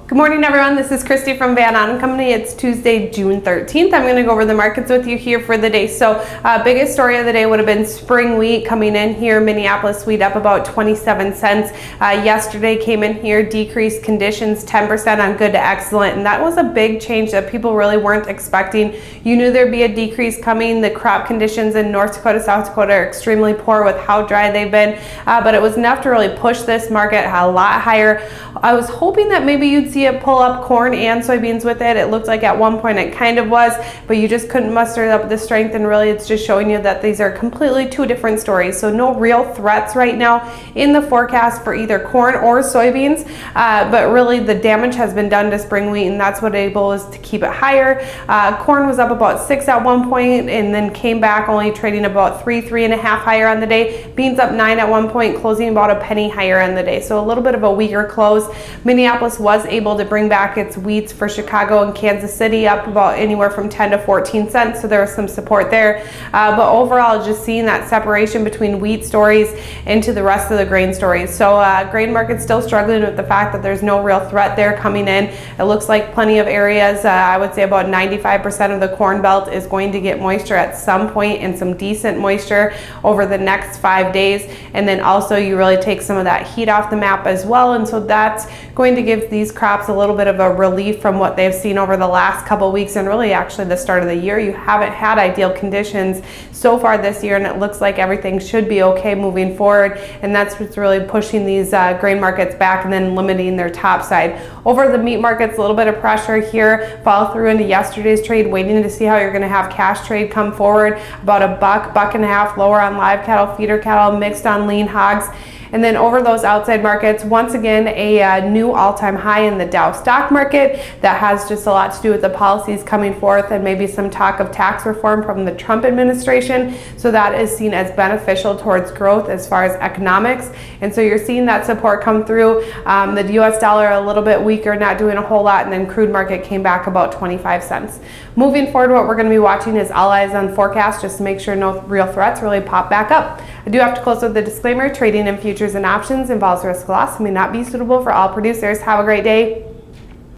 Good morning, everyone. This is Christy from Van Ahn Company. It's Tuesday, June 13th. I'm going to go over the markets with you here for the day. So biggest story of the day would have been spring wheat coming in here. Minneapolis wheat up about 27 cents. Yesterday came in here, decreased conditions 10% on good to excellent. And that was a big change that people really weren't expecting. You knew there'd be a decrease coming. The crop conditions in North Dakota, South Dakota are extremely poor with how dry they've been. But it was enough to really push this market a lot higher. I was hoping that maybe you'd see it pull up corn and soybeans with it. It looked like at one point it kind of was, but you just couldn't muster up the strength, and really it's just showing you that these are completely two different stories. So no real threats right now in the forecast for either corn or soybeans, but really the damage has been done to spring wheat, and that's what able is to keep it higher. Corn was up about 6 at one point and then came back, only trading about 3.5 higher on the day. Beans up 9 at one point, closing about a penny higher on the day. So a little bit of a weaker close. Minneapolis was able to bring back its wheats for Chicago and Kansas City up about anywhere from 10 to 14 cents. So there was some support there. But overall, just seeing that separation between wheat stories into the rest of the grain stories. So grain market's still struggling with the fact that there's no real threat there coming in. It looks like plenty of areas, I would say about 95% of the corn belt is going to get moisture at some point, and some decent moisture over the next 5 days. And then also you really take some of that heat off the map as well. And so that's going to give these crops a little bit of a relief from what they've seen over the last couple weeks, and really actually the start of the year. You haven't had ideal conditions so far this year, and it looks like everything should be okay moving forward, and that's what's really pushing these grain markets back and then limiting their top side. Over the meat markets, a little bit of pressure here. Follow through into yesterday's trade, waiting to see how you're going to have cash trade come forward. About a buck and a half lower on live cattle, feeder cattle, mixed on lean hogs. And then over those outside markets, once again, a new all-time high in the Dow stock market. That has just a lot to do with the policies coming forth and maybe some talk of tax reform from the Trump administration. So that is seen as beneficial towards growth as far as economics. And so you're seeing that support come through. The US dollar a little bit weaker, not doing a whole lot, and then crude market came back about 25 cents. Moving forward, what we're going to be watching is all eyes on forecast, just to make sure no real threats really pop back up. I do have to close with the disclaimer: trading in futures and options involves risk loss and may not be suitable for all producers. Have a great day.